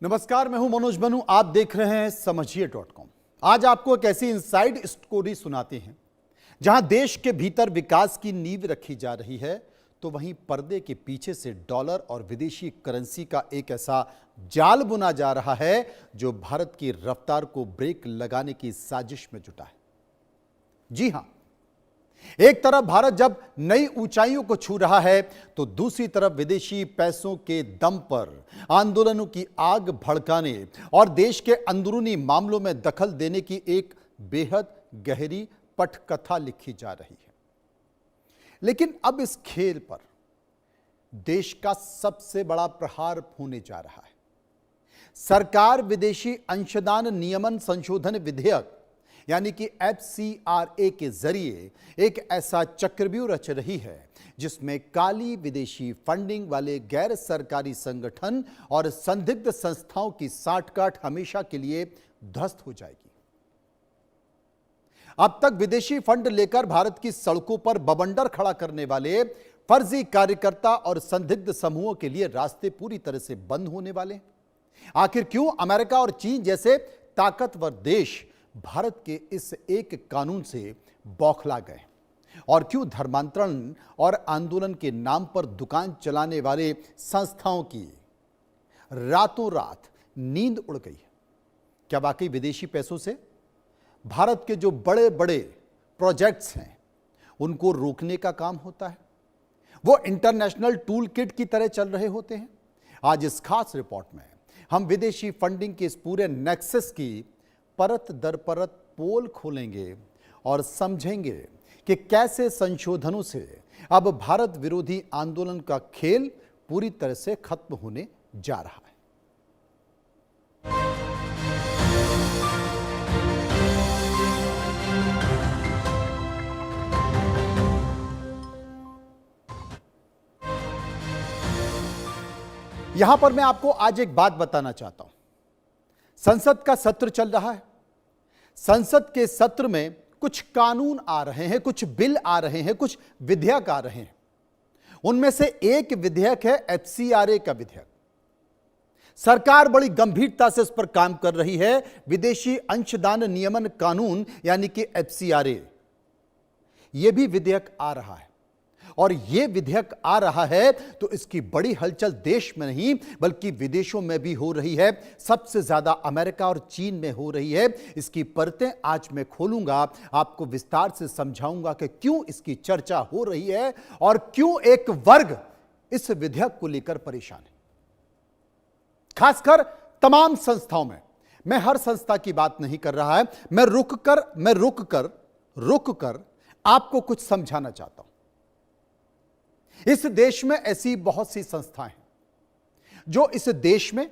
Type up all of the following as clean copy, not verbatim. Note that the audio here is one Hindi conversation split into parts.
नमस्कार, मैं हूं मनोज बनू। आप देख रहे हैं समझिए.com। आज आपको एक ऐसी इनसाइड स्टोरी सुनाते हैं जहां देश के भीतर विकास की नींव रखी जा रही है, तो वहीं पर्दे के पीछे से डॉलर और विदेशी करेंसी का एक ऐसा जाल बुना जा रहा है जो भारत की रफ्तार को ब्रेक लगाने की साजिश में जुटा है। जी हां, एक तरफ भारत जब नई ऊंचाइयों को छू रहा है, तो दूसरी तरफ विदेशी पैसों के दम पर आंदोलनों की आग भड़काने और देश के अंदरूनी मामलों में दखल देने की एक बेहद गहरी पटकथा लिखी जा रही है। लेकिन अब इस खेल पर देश का सबसे बड़ा प्रहार होने जा रहा है। सरकार विदेशी अंशदान नियमन संशोधन विधेयक यानी कि FCRA के जरिए एक ऐसा चक्रव्यूह रच रही है जिसमें काली विदेशी फंडिंग वाले गैर सरकारी संगठन और संदिग्ध संस्थाओं की साठगांठ हमेशा के लिए ध्वस्त हो जाएगी। अब तक विदेशी फंड लेकर भारत की सड़कों पर बवंडर खड़ा करने वाले फर्जी कार्यकर्ता और संदिग्ध समूहों के लिए रास्ते पूरी तरह से बंद होने वाले हैं। आखिर क्यों अमेरिका और चीन जैसे ताकतवर देश भारत के इस एक कानून से बौखला गए, और क्यों धर्मांतरण और आंदोलन के नाम पर दुकान चलाने वाले संस्थाओं की रातों रात नींद उड़ गई है? क्या वाकई विदेशी पैसों से भारत के जो बड़े बड़े प्रोजेक्ट्स हैं उनको रोकने का काम होता है? वो इंटरनेशनल टूल किट की तरह चल रहे होते हैं? आज इस खास रिपोर्ट में हम विदेशी फंडिंग के इस पूरे नेक्सस की परत दर परत पोल खोलेंगे और समझेंगे कि कैसे संशोधनों से अब भारत विरोधी आंदोलन का खेल पूरी तरह से खत्म होने जा रहा है। यहां पर मैं आपको आज एक बात बताना चाहता हूं। संसद का सत्र चल रहा है। संसद के सत्र में कुछ कानून आ रहे हैं, कुछ बिल आ रहे हैं, कुछ विधेयक आ रहे हैं। उनमें से एक विधेयक है FCRA का विधेयक। सरकार बड़ी गंभीरता से इस पर काम कर रही है। विदेशी अंशदान नियमन कानून यानी कि FCRA, यह भी विधेयक आ रहा है। और यह विधेयक आ रहा है तो इसकी बड़ी हलचल देश में नहीं बल्कि विदेशों में भी हो रही है। सबसे ज्यादा अमेरिका और चीन में हो रही है। इसकी परतें आज मैं खोलूंगा, आपको विस्तार से समझाऊंगा कि क्यों इसकी चर्चा हो रही है और क्यों एक वर्ग इस विधेयक को लेकर परेशान है, खासकर तमाम संस्थाओं में। मैं हर संस्था की बात नहीं कर रहा है, मैं रुक कर आपको कुछ समझाना चाहता हूं। इस देश में ऐसी बहुत सी संस्थाएं हैं जो इस देश में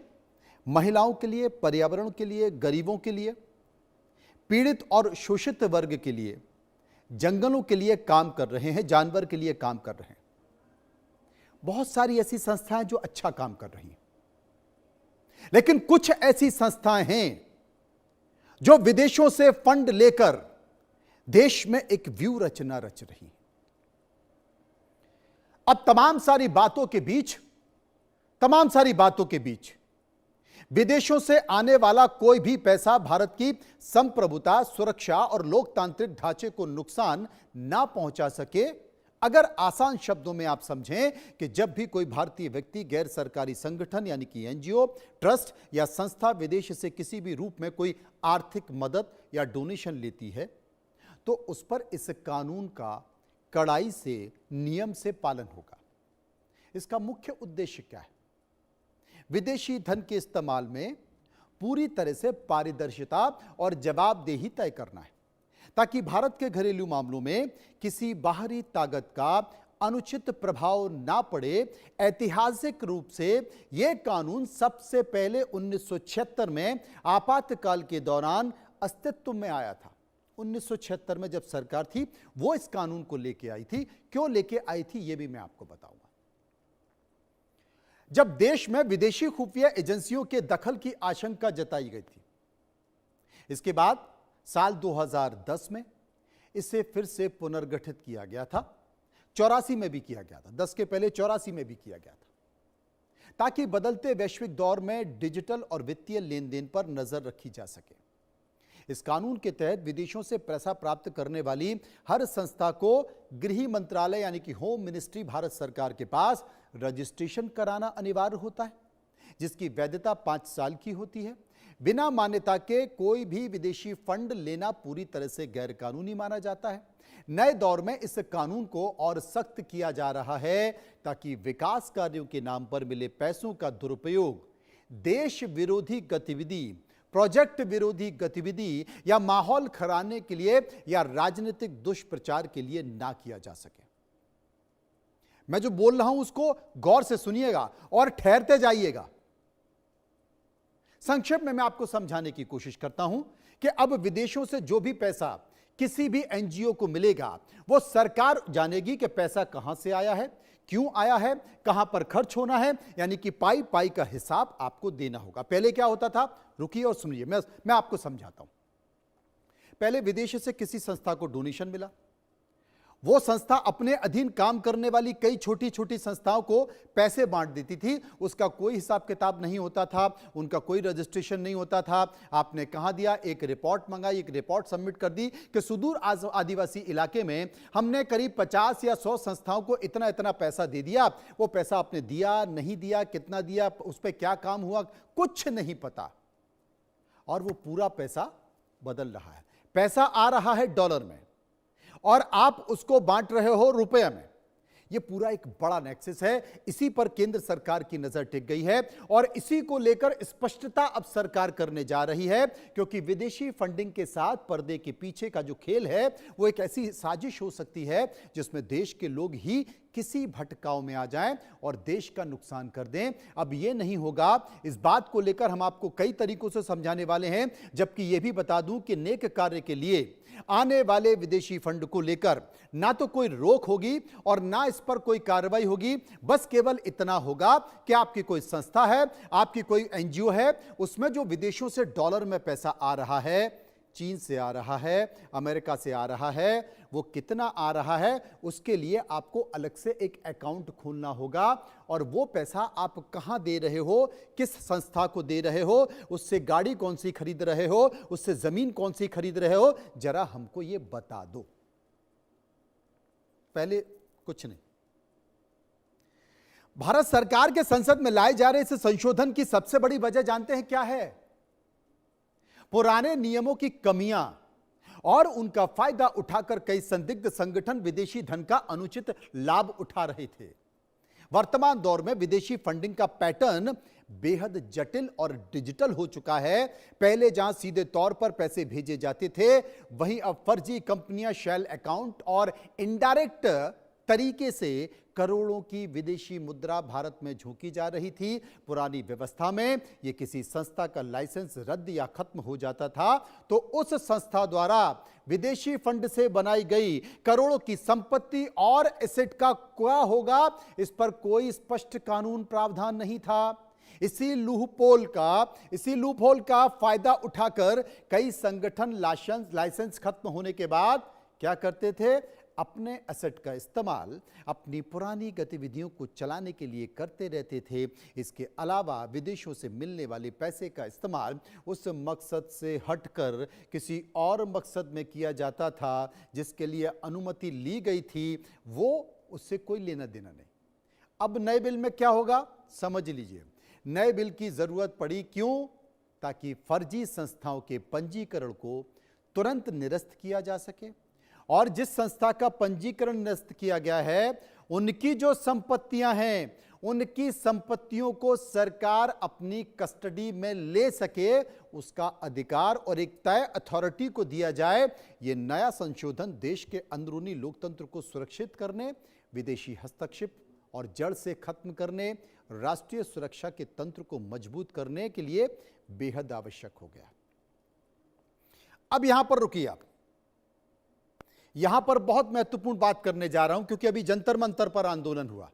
महिलाओं के लिए, पर्यावरण के लिए, गरीबों के लिए, पीड़ित और शोषित वर्ग के लिए, जंगलों के लिए काम कर रहे हैं, जानवर के लिए काम कर रहे हैं। बहुत सारी ऐसी संस्थाएं जो अच्छा काम कर रही हैं। लेकिन कुछ ऐसी संस्थाएं हैं जो विदेशों से फंड लेकर देश में एक व्यूह रचना रच रही हैं। अब तमाम सारी बातों के बीच विदेशों से आने वाला कोई भी पैसा भारत की संप्रभुता, सुरक्षा और लोकतांत्रिक ढांचे को नुकसान ना पहुंचा सके। अगर आसान शब्दों में आप समझें कि जब भी कोई भारतीय व्यक्ति गैर सरकारी संगठन यानी कि NGO, ट्रस्ट या संस्था विदेश से किसी भी रूप में कोई आर्थिक मदद या डोनेशन लेती है, तो उस पर इस कानून का कड़ाई से, नियम से पालन होगा। इसका मुख्य उद्देश्य क्या है? विदेशी धन के इस्तेमाल में पूरी तरह से पारदर्शिता और जवाबदेही तय करना है, ताकि भारत के घरेलू मामलों में किसी बाहरी ताकत का अनुचित प्रभाव ना पड़े। ऐतिहासिक रूप से यह कानून सबसे पहले 1976 में आपातकाल के दौरान अस्तित्व में आया था। 1976 में जब सरकार थी वो इस कानून को लेके आई थी। क्यों लेके आई थी यह भी मैं आपको बताऊंगा। जब देश में विदेशी खुफिया एजेंसियों के दखल की आशंका जताई गई थी, इसके बाद साल 2010 में इसे फिर से पुनर्गठित किया गया था। 84 में भी किया गया था, 10 के पहले 84 में भी किया गया था। ताकि बदलते वैश्विक दौर में डिजिटल और वित्तीय लेन देन पर नजर रखी जा सके। इस कानून के तहत विदेशों से पैसा प्राप्त करने वाली हर संस्था को गृह मंत्रालय यानी कि होम मिनिस्ट्री भारत सरकार के पास रजिस्ट्रेशन कराना अनिवार्य होता है, जिसकी वैधता 5 साल की होती है। बिना मान्यता के कोई भी विदेशी फंड लेना पूरी तरह से गैर कानूनी माना जाता है। नए दौर में इस कानून को और सख्त किया जा रहा है ताकि विकास कार्यों के नाम पर मिले पैसों का दुरुपयोग देश विरोधी गतिविधि, प्रोजेक्ट विरोधी गतिविधि या माहौल खराने के लिए या राजनीतिक दुष्प्रचार के लिए ना किया जा सके। मैं जो बोल रहा हूं उसको गौर से सुनिएगा और ठहरते जाइएगा। संक्षेप में मैं आपको समझाने की कोशिश करता हूं कि अब विदेशों से जो भी पैसा किसी भी एनजीओ को मिलेगा, वो सरकार जानेगी कि पैसा कहां से आया है, क्यों आया है, कहां पर खर्च होना है, यानी कि पाई पाई का हिसाब आपको देना होगा। पहले क्या होता था, रुकिए और सुनिए, मैं आपको समझाता हूं। पहले विदेश से किसी संस्था को डोनेशन मिला, वो संस्था अपने अधीन काम करने वाली कई छोटी छोटी संस्थाओं को पैसे बांट देती थी। उसका कोई हिसाब किताब नहीं होता था, उनका कोई रजिस्ट्रेशन नहीं होता था। आपने कहां दिया, एक रिपोर्ट मंगाई, एक रिपोर्ट सबमिट कर दी कि सुदूर आदिवासी इलाके में हमने करीब 50 या 100 संस्थाओं को इतना इतना पैसा दे दिया। वो पैसा आपने दिया, नहीं दिया, कितना दिया, उस पर क्या काम हुआ, कुछ नहीं पता। और वो पूरा पैसा बदल रहा है। पैसा आ रहा है डॉलर में और आप उसको बांट रहे हो रुपए में। यह पूरा एक बड़ा नेक्सस है। इसी पर केंद्र सरकार की नजर टिक गई है और इसी को लेकर स्पष्टता अब सरकार करने जा रही है, क्योंकि विदेशी फंडिंग के साथ पर्दे के पीछे का जो खेल है वो एक ऐसी साजिश हो सकती है जिसमें देश के लोग ही किसी भटकाव में आ जाएं और देश का नुकसान कर दें। अब यह नहीं होगा। इस बात को लेकर हम आपको कई तरीकों से समझाने वाले हैं, जबकि यह भी बता दूं कि नेक कार्य के लिए आने वाले विदेशी फंड को लेकर ना तो कोई रोक होगी और ना इस पर कोई कार्रवाई होगी। बस केवल इतना होगा कि आपकी कोई संस्था है, आपकी कोई एनजीओ है, उसमें जो विदेशों से डॉलर में पैसा आ रहा है, चीन से आ रहा है, अमेरिका से आ रहा है, वो कितना आ रहा है, उसके लिए आपको अलग से एक अकाउंट खोलना होगा। और वो पैसा आप कहां दे रहे हो, किस संस्था को दे रहे हो, उससे गाड़ी कौन सी खरीद रहे हो, उससे जमीन कौन सी खरीद रहे हो, जरा हमको ये बता दो। पहले कुछ नहीं। भारत सरकार के संसद में लाए जा रहे इस संशोधन की सबसे बड़ी वजह जानते हैं क्या है? पुराने नियमों की कमियां और उनका फायदा उठाकर कई संदिग्ध संगठन विदेशी धन का अनुचित लाभ उठा रहे थे। वर्तमान दौर में विदेशी फंडिंग का पैटर्न बेहद जटिल और डिजिटल हो चुका है। पहले जहां सीधे तौर पर पैसे भेजे जाते थे, वहीं अब फर्जी कंपनियां शेल अकाउंट और इनडायरेक्ट तरीके से करोड़ों की विदेशी मुद्रा भारत में झोंकी जा रही थी। पुरानी व्यवस्था में यह किसी संस्था का लाइसेंस रद्द या खत्म हो जाता था तो उस संस्था द्वारा विदेशी फंड से बनाई गई करोड़ों की संपत्ति और एसेट का क्या होगा, इस पर कोई स्पष्ट कानून प्रावधान नहीं था। इसी लूपहोल का फायदा उठाकर कई संगठन लाइसेंस खत्म होने के बाद क्या करते थे, अपने एसेट का इस्तेमाल अपनी पुरानी गतिविधियों को चलाने के लिए करते रहते थे। इसके अलावा विदेशों से मिलने वाले पैसे का इस्तेमाल उस मकसद से हटकर किसी और मकसद में किया जाता था जिसके लिए अनुमति ली गई थी, वो उससे कोई लेना देना नहीं। अब नए बिल में क्या होगा समझ लीजिए। नए बिल की जरूरत पड़ी क्यों? ताकि फर्जी संस्थाओं के पंजीकरण को तुरंत निरस्त किया जा सके और जिस संस्था का पंजीकरण निरस्त किया गया है उनकी जो संपत्तियां हैं, उनकी संपत्तियों को सरकार अपनी कस्टडी में ले सके, उसका अधिकार और एक तय अथॉरिटी को दिया जाए। यह नया संशोधन देश के अंदरूनी लोकतंत्र को सुरक्षित करने, विदेशी हस्तक्षेप और जड़ से खत्म करने, राष्ट्रीय सुरक्षा के तंत्र को मजबूत करने के लिए बेहद आवश्यक हो गया। अब यहां पर रुकिए आप। यहां पर बहुत महत्वपूर्ण बात करने जा रहा हूं क्योंकि अभी जंतर मंतर पर आंदोलन हुआ,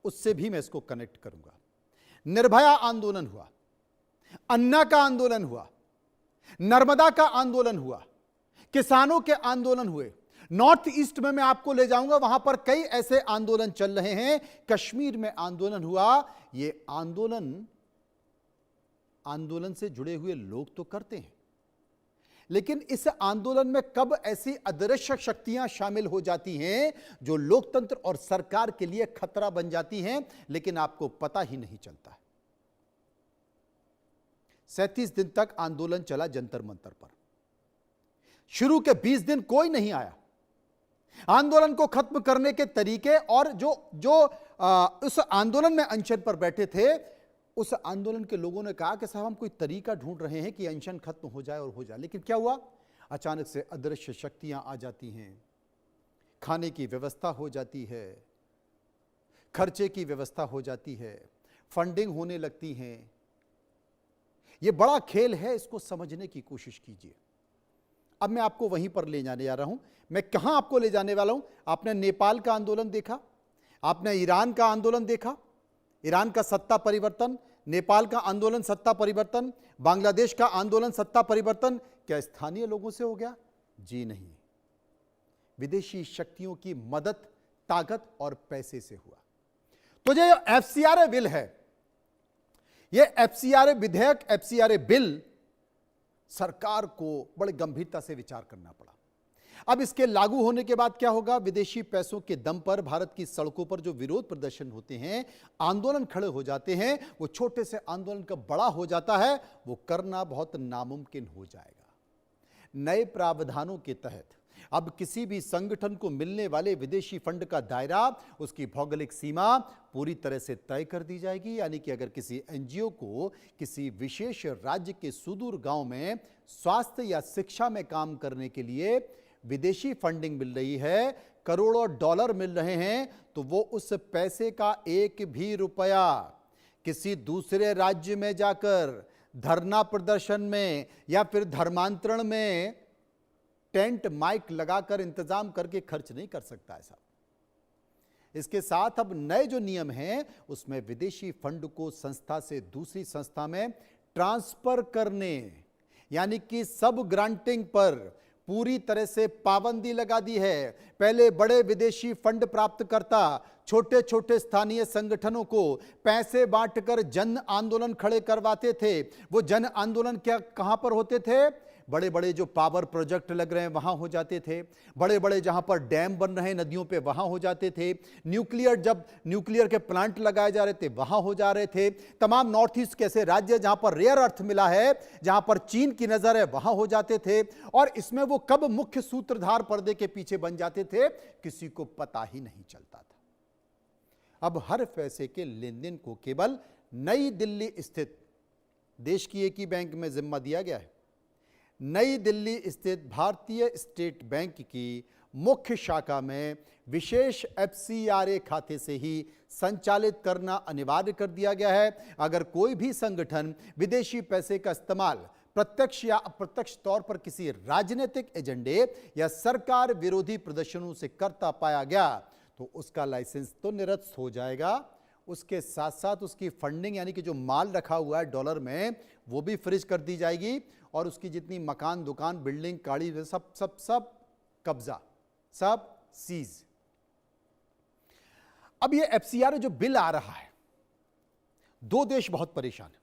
उससे भी मैं इसको कनेक्ट करूंगा। निर्भया आंदोलन हुआ, अन्ना का आंदोलन हुआ, नर्मदा का आंदोलन हुआ, किसानों के आंदोलन हुए, नॉर्थ ईस्ट में मैं आपको ले जाऊंगा, वहां पर कई ऐसे आंदोलन चल रहे हैं। कश्मीर में आंदोलन हुआ। ये आंदोलन से जुड़े हुए लोग तो करते हैं, लेकिन इस आंदोलन में कब ऐसी अदृश्य शक्तियां शामिल हो जाती हैं जो लोकतंत्र और सरकार के लिए खतरा बन जाती हैं, लेकिन आपको पता ही नहीं चलता है। 37 दिन तक आंदोलन चला जंतर मंतर पर। शुरू के 20 दिन कोई नहीं आया। आंदोलन को खत्म करने के तरीके और जो उस आंदोलन में अनशन पर बैठे थे, उस आंदोलन के लोगों ने कहा कि साहब हम कोई तरीका ढूंढ रहे हैं कि अनशन खत्म हो जाए और हो जाए। लेकिन क्या हुआ? अचानक से अदृश्य शक्तियां आ जाती हैं, खाने की व्यवस्था हो जाती है, खर्चे की व्यवस्था हो जाती है, फंडिंग होने लगती है। यह बड़ा खेल है, इसको समझने की कोशिश कीजिए। अब मैं आपको वहीं पर ले जाने जा रहा हूं। मैं कहां आपको ले जाने वाला हूं? आपने नेपाल का आंदोलन देखा, आपने ईरान का आंदोलन देखा, ईरान का सत्ता परिवर्तन, नेपाल का आंदोलन सत्ता परिवर्तन, बांग्लादेश का आंदोलन सत्ता परिवर्तन क्या स्थानीय लोगों से हो गया? जी नहीं, विदेशी शक्तियों की मदद, ताकत और पैसे से हुआ। तो जो एफसीआरए बिल है, यह एफसीआरए विधेयक, एफसीआरए बिल सरकार को बड़े गंभीरता से विचार करना पड़ा। अब इसके लागू होने के बाद क्या होगा? विदेशी पैसों के दम पर भारत की सड़कों पर जो विरोध प्रदर्शन होते हैं, आंदोलन खड़े हो जाते हैं, वो छोटे से आंदोलन का बड़ा हो जाता है, वो करना बहुत नामुमकिन हो जाएगा। नए प्रावधानों के तहत अब किसी भी संगठन को मिलने वाले विदेशी फंड का दायरा, उसकी भौगोलिक सीमा पूरी तरह से तय कर दी जाएगी। यानी कि अगर किसी एनजीओ को किसी विशेष राज्य के सुदूर गांव में स्वास्थ्य या शिक्षा में काम करने के लिए विदेशी फंडिंग मिल रही है, करोड़ों डॉलर मिल रहे हैं, तो वो उस पैसे का एक भी रुपया किसी दूसरे राज्य में जाकर धरना प्रदर्शन में या फिर धर्मांतरण में टेंट माइक लगाकर इंतजाम करके खर्च नहीं कर सकता है साहब। इसके साथ अब नए जो नियम हैं, उसमें विदेशी फंड को संस्था से दूसरी संस्था में ट्रांसफर करने, यानी कि सब ग्रांटिंग पर पूरी तरह से पाबंदी लगा दी है। पहले बड़े विदेशी फंड प्राप्त करता छोटे छोटे स्थानीय संगठनों को पैसे बांटकर जन आंदोलन खड़े करवाते थे। वो जन आंदोलन क्या कहां पर होते थे? बड़े बड़े जो पावर प्रोजेक्ट लग रहे हैं वहां हो जाते थे, बड़े बड़े जहां पर डैम बन रहे हैं नदियों पे वहां हो जाते थे, जब न्यूक्लियर के प्लांट लगाए जा रहे थे वहां हो जा रहे थे। तमाम नॉर्थ ईस्ट के ऐसे राज्य जहां पर रेयर अर्थ मिला है, जहां पर चीन की नजर है, वहां हो जाते थे। और इसमें वो कब मुख्य सूत्रधार पर्दे के पीछे बन जाते थे, किसी को पता ही नहीं चलता था। अब हर पैसे के लेन देन को केवल नई दिल्ली स्थित देश की एक ही बैंक में जिम्मा दिया गया है। नई दिल्ली स्थित भारतीय स्टेट बैंक की मुख्य शाखा में विशेष एफसीआरए खाते से ही संचालित करना अनिवार्य कर दिया गया है। अगर कोई भी संगठन विदेशी पैसे का इस्तेमाल प्रत्यक्ष या अप्रत्यक्ष तौर पर किसी राजनीतिक एजेंडे या सरकार विरोधी प्रदर्शनों से करता पाया गया, तो उसका लाइसेंस तो निरस्त हो जाएगा। उसके साथ साथ उसकी फंडिंग, यानी कि जो माल रखा हुआ है डॉलर में, वो भी फ्रीज कर दी जाएगी। और उसकी जितनी मकान, दुकान, बिल्डिंग, गाड़ी, सब सब सब कब्जा, सब सीज। अब ये एफसीआरए जो बिल आ रहा है, दो देश बहुत परेशान हैं,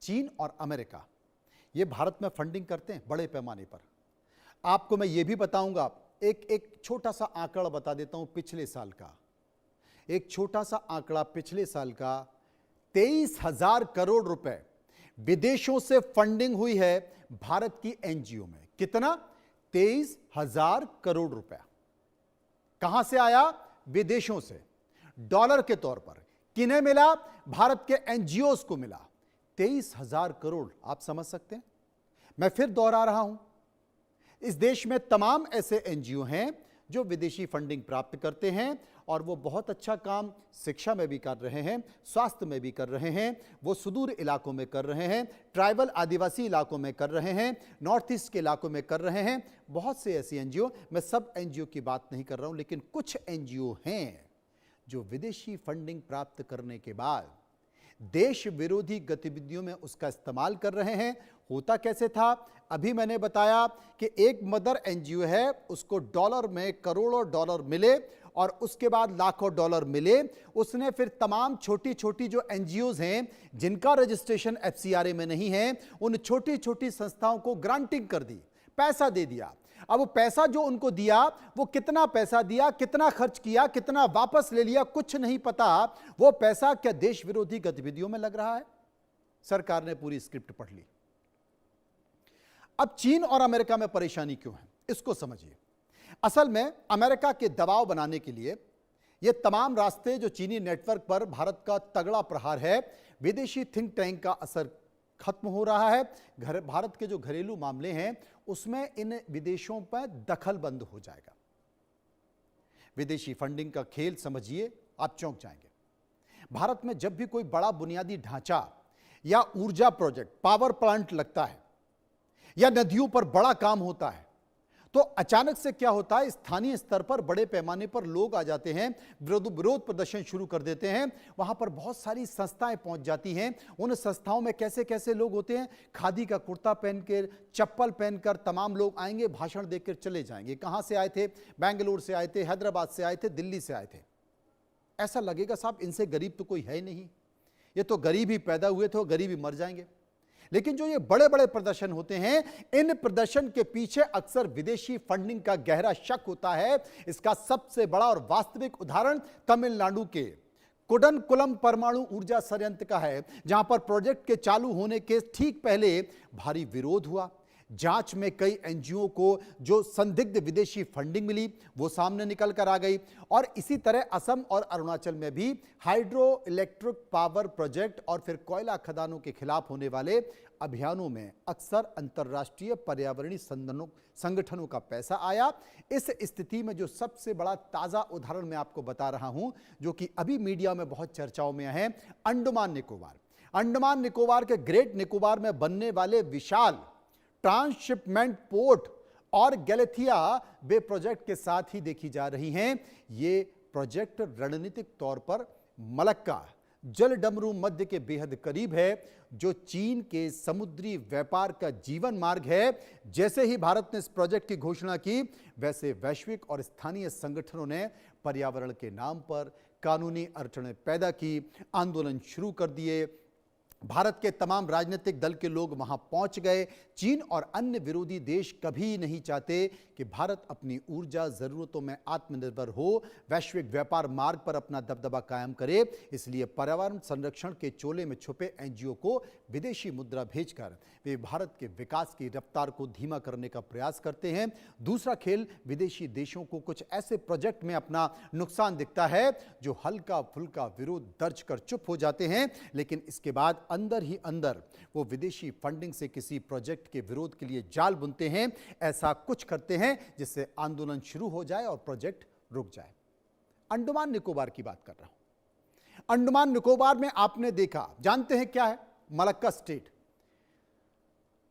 चीन और अमेरिका। ये भारत में फंडिंग करते हैं बड़े पैमाने पर। आपको मैं ये भी बताऊंगा, एक छोटा सा आंकड़ा बता देता हूं पिछले साल का। एक छोटा सा आंकड़ा पिछले साल का, 23,000 करोड़ रुपए विदेशों से फंडिंग हुई है भारत की एनजीओ में। कितना? 23,000 करोड़ रुपया। कहां से आया? विदेशों से, डॉलर के तौर पर। किन्हें मिला? भारत के एनजीओस को मिला। 23,000 करोड़। आप समझ सकते हैं? मैं फिर दोहरा रहा हूं, इस देश में तमाम ऐसे एनजीओ हैं जो विदेशी फंडिंग प्राप्त करते हैं, और वो बहुत अच्छा काम शिक्षा में भी कर रहे हैं, स्वास्थ्य में भी कर रहे हैं, वो सुदूर इलाकों में कर रहे हैं, ट्राइबल आदिवासी इलाकों में कर रहे हैं, नॉर्थ ईस्ट के इलाकों में कर रहे हैं। बहुत से ऐसी एनजीओ, मैं सब एनजीओ की बात नहीं कर रहा हूं, लेकिन कुछ एनजीओ हैं जो विदेशी फंडिंग प्राप्त करने के बाद देश विरोधी गतिविधियों में उसका इस्तेमाल कर रहे हैं। होता कैसे था? अभी मैंने बताया कि एक मदर एनजीओ है, उसको डॉलर में करोड़ों डॉलर मिले और उसके बाद लाखों डॉलर मिले। उसने फिर तमाम छोटी छोटी जो एनजीओज हैं जिनका रजिस्ट्रेशन एफसीआरए में नहीं है, उन छोटी छोटी संस्थाओं को ग्रांटिंग कर दी, पैसा दे दिया। अब वो पैसा जो उनको दिया, वो कितना पैसा दिया, कितना खर्च किया, कितना वापस ले लिया, कुछ नहीं पता। वो पैसा क्या देश विरोधी गतिविधियों में लग रहा है? सरकार ने पूरी स्क्रिप्ट पढ़ ली। अब चीन और अमेरिका में परेशानी क्यों है, इसको समझिए। असल में अमेरिका के दबाव बनाने के लिए ये तमाम रास्ते जो चीनी नेटवर्क पर भारत का तगड़ा प्रहार है, विदेशी थिंक टैंक का असर खत्म हो रहा है। भारत के जो घरेलू मामले हैं उसमें इन विदेशों पर दखल बंद हो जाएगा। विदेशी फंडिंग का खेल समझिए, आप चौंक जाएंगे। भारत में जब भी कोई बड़ा बुनियादी ढांचा या ऊर्जा प्रोजेक्ट, पावर प्लांट लगता है या नदियों पर बड़ा काम होता है, तो अचानक से क्या होता है, स्थानीय स्तर पर बड़े पैमाने पर लोग आ जाते हैं, विरोध प्रदर्शन शुरू कर देते हैं। वहां पर बहुत सारी संस्थाएं पहुंच जाती हैं। उन संस्थाओं में कैसे कैसे लोग होते हैं, खादी का कुर्ता पहनकर, चप्पल पहनकर तमाम लोग आएंगे, भाषण देकर चले जाएंगे। कहां से आए थे? बेंगलुरु से आए थे, हैदराबाद से आए थे, दिल्ली से आए थे। ऐसा लगेगा साहब इनसे गरीब तो कोई है ही नहीं, ये तो गरीब ही पैदा हुए थे और गरीब ही मर जाएंगे। लेकिन जो ये बड़े बड़े प्रदर्शन होते हैं, इन प्रदर्शन के पीछे अक्सर विदेशी फंडिंग का गहरा शक होता है। इसका सबसे बड़ा और वास्तविक उदाहरण तमिलनाडु के कुडनकुलम परमाणु ऊर्जा संयंत्र का है, जहां पर प्रोजेक्ट के चालू होने के ठीक पहले भारी विरोध हुआ। जांच में कई एनजीओ को जो संदिग्ध विदेशी फंडिंग मिली वो सामने निकल कर आ गई। और इसी तरह असम और अरुणाचल में भी हाइड्रो इलेक्ट्रिक पावर प्रोजेक्ट और फिर कोयला खदानों के खिलाफ होने वाले अभियानों में अक्सर अंतर्राष्ट्रीय पर्यावरणीय संगठनों का पैसा आया। इस स्थिति में जो सबसे बड़ा ताजा उदाहरण मैं आपको बता रहा हूं, जो कि अभी मीडिया में बहुत चर्चाओं में है, अंडमान निकोबार। अंडमान निकोबार के ग्रेट निकोबार में बनने वाले विशाल ट्रांसशिपमेंट पोर्ट और गैलेथिया बे प्रोजेक्ट के साथ ही देखी जा रही हैं। ये प्रोजेक्ट रणनीतिक तौर पर मलक्का जलडमरू मध्य के बेहद करीब है, जो चीन के समुद्री व्यापार का जीवन मार्ग है। जैसे ही भारत ने इस प्रोजेक्ट की घोषणा की, वैसे वैश्विक और स्थानीय संगठनों ने पर्यावरण के नाम पर कानूनी अड़चनें पैदा की, आंदोलन शुरू कर दिए। भारत के तमाम राजनीतिक दल के लोग वहां पहुंच गए। चीन और अन्य विरोधी देश कभी नहीं चाहते कि भारत अपनी ऊर्जा जरूरतों में आत्मनिर्भर हो, वैश्विक व्यापार मार्ग पर अपना दबदबा कायम करे। इसलिए पर्यावरण संरक्षण के चोले में छुपे एनजीओ को विदेशी मुद्रा भेजकर वे भारत के विकास की रफ्तार को धीमा करने का प्रयास करते हैं। दूसरा खेल, विदेशी देशों को कुछ ऐसे प्रोजेक्ट में अपना नुकसान दिखता है जो हल्का फुल्का विरोध दर्ज कर चुप हो जाते हैं, लेकिन इसके बाद अंदर ही अंदर वो विदेशी फंडिंग से किसी प्रोजेक्ट के विरोध के लिए जाल बुनते हैं। ऐसा कुछ करते हैं जिससे आंदोलन शुरू हो जाए और प्रोजेक्ट रुक जाए। अंडमान निकोबार की बात कर रहा हूं। अंडमान निकोबार में आपने देखा, जानते हैं क्या है? Malacca state.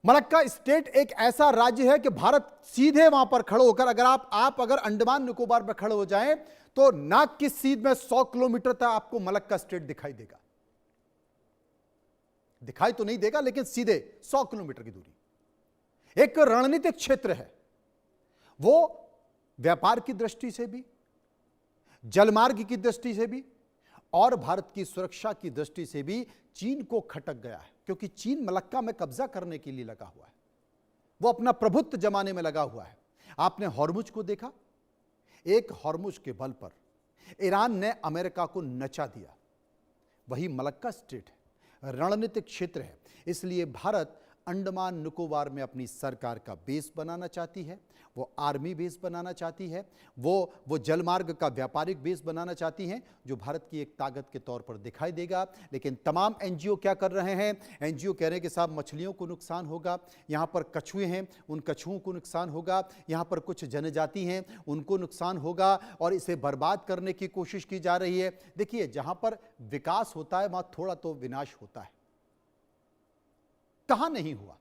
मलक्का स्टेट एक ऐसा राज्य है कि भारत सीधे वहां पर खड़े होकर, अगर अंडमान निकोबार में खड़े हो जाएं तो नाक की सीध में 100 किलोमीटर तक आपको मलक्का स्टेट दिखाई देगा। दिखाई तो नहीं देगा, लेकिन सीधे 100 किलोमीटर की दूरी। एक रणनीतिक क्षेत्र है वो, व्यापार की दृष्टि से भी, जलमार्ग की दृष्टि से भी और भारत की सुरक्षा की दृष्टि से भी चीन को खटक गया है, क्योंकि चीन मलक्का में कब्जा करने के लिए लगा हुआ है। वो अपना प्रभुत्व जमाने में लगा हुआ है। आपने हॉर्मुज को देखा, एक हॉर्मुज के बल पर ईरान ने अमेरिका को नचा दिया। वही मलक्का स्टेट है, रणनीतिक क्षेत्र है। इसलिए भारत अंडमान निकोबार में अपनी सरकार का बेस बनाना चाहती है, वो आर्मी बेस बनाना चाहती है, वो जलमार्ग का व्यापारिक बेस बनाना चाहती हैं, जो भारत की एक ताकत के तौर पर दिखाई देगा। लेकिन तमाम एनजीओ क्या कर रहे हैं? एनजीओ कह रहे हैं कि साहब मछलियों को नुकसान होगा, यहाँ पर कछुए हैं उन कछुओं को नुकसान होगा, यहाँ पर कुछ जनजाति हैं उनको नुकसान होगा, और इसे बर्बाद करने की कोशिश की जा रही है। देखिए, जहाँ पर विकास होता है वहाँ थोड़ा तो विनाश होता है। कहां नहीं हुआ?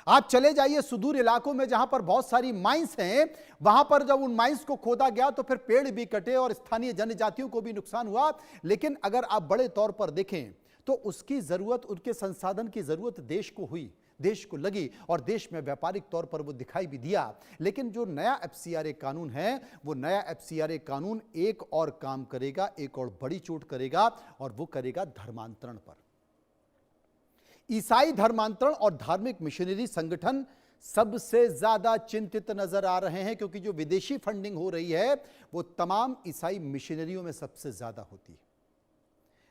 आप चले जाइए सुदूर इलाकों में जहां पर बहुत सारी माइंस हैं, वहां पर जब उन माइंस को खोदा गया तो फिर पेड़ भी कटे और स्थानीय जनजातियों को भी नुकसान हुआ। लेकिन अगर आप बड़े तौर पर देखें तो उसकी जरूरत, उनके संसाधन की जरूरत देश को हुई, देश को लगी और देश में व्यापारिक तौर पर वो दिखाई भी दिया। लेकिन जो नया एफसीआरए कानून है, वो नया एफसीआरए कानून एक और काम करेगा, एक और बड़ी चोट करेगा, और वो करेगा धर्मांतरण पर। ईसाई धर्मांतरण और धार्मिक मिशनरी संगठन सबसे ज्यादा चिंतित नजर आ रहे हैं, क्योंकि जो विदेशी फंडिंग हो रही है वो तमाम ईसाई मिशनरियों में सबसे ज्यादा होती है।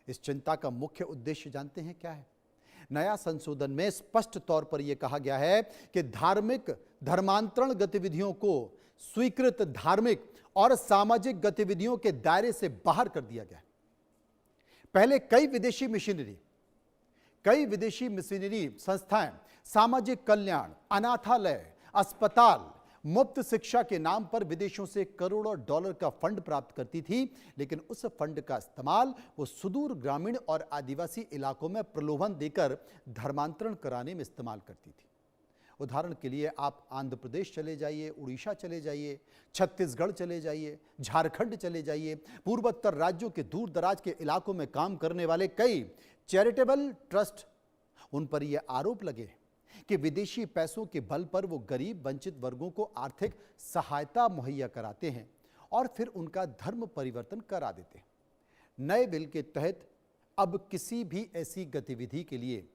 इस चिंता का मुख्य उद्देश्य जानते हैं क्या है? नया संशोधन में स्पष्ट तौर पर यह कहा गया है कि धार्मिक धर्मांतरण गतिविधियों को स्वीकृत धार्मिक और सामाजिक गतिविधियों के दायरे से बाहर कर दिया गया है। पहले कई विदेशी मिशनरी संस्थाएं सामाजिक कल्याण, अनाथालय, अस्पताल, मुफ्त शिक्षा के नाम पर विदेशों से करोड़ों डॉलर का फंड प्राप्त करती थी। लेकिन उस फंड का इस्तेमाल वो सुदूर ग्रामीण और आदिवासी इलाकों में प्रलोभन देकर धर्मांतरण कराने में इस्तेमाल करती थी। उदाहरण के लिए आप आंध्र प्रदेश चले जाइए, उड़ीसा चले जाइए, छत्तीसगढ़ चले जाइए, झारखंड चले जाइए, पूर्वोत्तर राज्यों के दूर दराज के इलाकों में काम करने वाले कई चैरिटेबल ट्रस्ट, उन पर यह आरोप लगे कि विदेशी पैसों के बल पर वो गरीब वंचित वर्गों को आर्थिक सहायता मुहैया कराते हैं और फिर उनका धर्म परिवर्तन करा देते हैं। नए बिल के तहत अब किसी भी ऐसी गतिविधि के लिए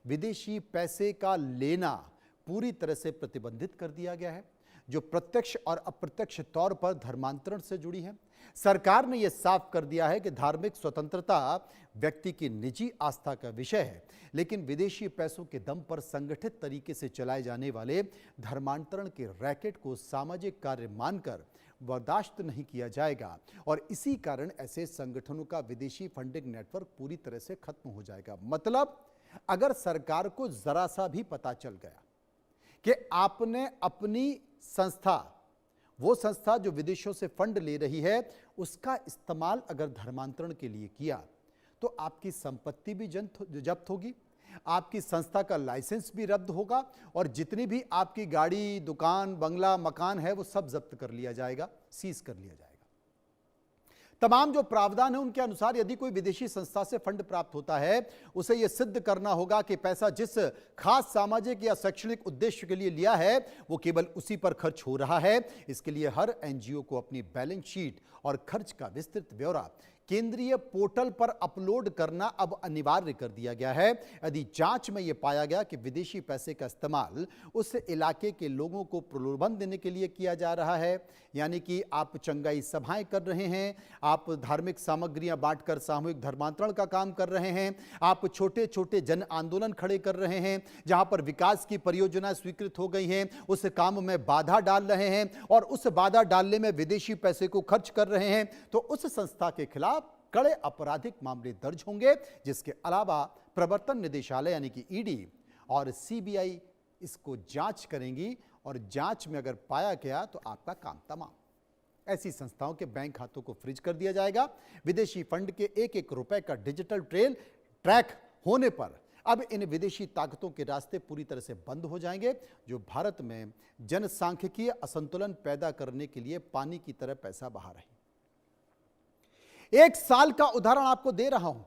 विदेशी पैसे का लेना पूरी तरह से प्रतिबंधित कर दिया गया है, जो प्रत्यक्ष और अप्रत्यक्ष तौर पर धर्मांतरण से जुड़ी है। सरकार ने यह साफ कर दिया है कि धार्मिक स्वतंत्रता व्यक्ति की निजी आस्था का विषय है, लेकिन विदेशी पैसों के दम पर संगठित तरीके से चलाए जाने वाले धर्मांतरण के रैकेट को सामाजिक कार्य मानकर बर्दाश्त नहीं किया जाएगा और इसी कारण ऐसे संगठनों का विदेशी फंडिंग नेटवर्क पूरी तरह से खत्म हो जाएगा। मतलब अगर सरकार को जरा सा भी पता चल गया कि आपने अपनी संस्था, वो संस्था जो विदेशों से फंड ले रही है, उसका इस्तेमाल अगर धर्मांतरण के लिए किया तो आपकी संपत्ति भी जब्त होगी, आपकी संस्था का लाइसेंस भी रद्द होगा और जितनी भी आपकी गाड़ी, दुकान, बंगला, मकान है वो सब जब्त कर लिया जाएगा, सीज कर लिया जाएगा। तमाम जो प्रावधान है उनके अनुसार यदि कोई विदेशी संस्था से फंड प्राप्त होता है, उसे यह सिद्ध करना होगा कि पैसा जिस खास सामाजिक या शैक्षणिक उद्देश्य के लिए लिया है वो केवल उसी पर खर्च हो रहा है। इसके लिए हर एनजीओ को अपनी बैलेंस शीट और खर्च का विस्तृत ब्यौरा केंद्रीय पोर्टल पर अपलोड करना अब अनिवार्य कर दिया गया है। यदि जांच में यह पाया गया कि विदेशी पैसे का इस्तेमाल उस इलाके के लोगों को प्रलोभन देने के लिए किया जा रहा है, यानी कि आप चंगाई सभाएं कर रहे हैं, आप धार्मिक सामग्रियां बांटकर सामूहिक धर्मांतरण का काम कर रहे हैं, आप छोटे छोटे जन आंदोलन खड़े कर रहे हैं, जहां पर विकास की परियोजनाएं स्वीकृत हो गई हैं उस काम में बाधा डाल रहे हैं और उस बाधा डालने में विदेशी पैसे को खर्च कर रहे हैं, तो उस संस्था के खिलाफ कड़े आपराधिक मामले दर्ज होंगे। जिसके अलावा प्रवर्तन निदेशालय यानी कि ईडी और सीबीआई इसको जांच करेंगी और जांच में अगर पाया गया तो आपका काम तमाम। ऐसी संस्थाओं के बैंक खातों को फ्रीज कर दिया जाएगा। विदेशी फंड के एक एक रुपए का डिजिटल ट्रैक होने पर अब इन विदेशी ताकतों के रास्ते पूरी तरह से बंद हो जाएंगे, जो भारत में जनसांख्यिकीय असंतुलन पैदा करने के लिए पानी की तरह पैसा बहा रहे हैं। एक साल का उदाहरण आपको दे रहा हूं,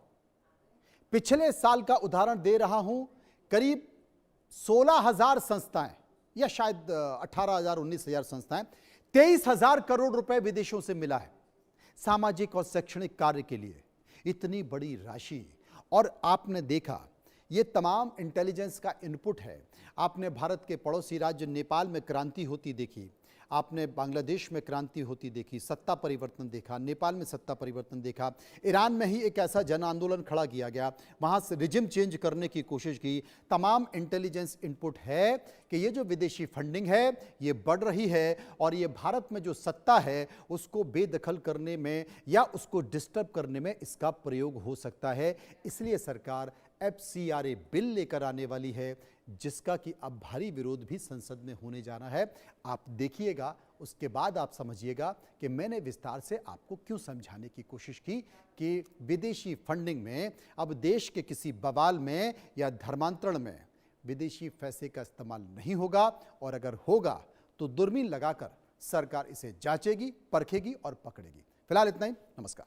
पिछले साल का उदाहरण दे रहा हूं। करीब 16,000 संस्थाएं या शायद 18,000 19,000 संस्थाएं, 23,000 करोड़ रुपए विदेशों से मिला है सामाजिक और शैक्षणिक कार्य के लिए। इतनी बड़ी राशि, और आपने देखा ये तमाम इंटेलिजेंस का इनपुट है। आपने भारत के पड़ोसी राज्य नेपाल में क्रांति होती देखी, आपने बांग्लादेश में क्रांति होती देखी, सत्ता परिवर्तन देखा, नेपाल में सत्ता परिवर्तन देखा, ईरान में ही एक ऐसा जन आंदोलन खड़ा किया गया, वहाँ से रिजिम चेंज करने की कोशिश की। तमाम इंटेलिजेंस इनपुट है कि ये जो विदेशी फंडिंग है ये बढ़ रही है और ये भारत में जो सत्ता है उसको बेदखल करने में या उसको डिस्टर्ब करने में इसका प्रयोग हो सकता है। इसलिए सरकार एफसीआरए बिल लेकर आने वाली है, जिसका कि अब भारी विरोध भी संसद में होने जाना है। आप देखिएगा, उसके बाद आप समझिएगा कि मैंने विस्तार से आपको क्यों समझाने की कोशिश की कि विदेशी फंडिंग में अब देश के किसी बवाल में या धर्मांतरण में विदेशी पैसे का इस्तेमाल नहीं होगा, और अगर होगा तो दूरबीन लगाकर सरकार इसे जांचेगी, परखेगी और पकड़ेगी। फिलहाल इतना ही। नमस्कार।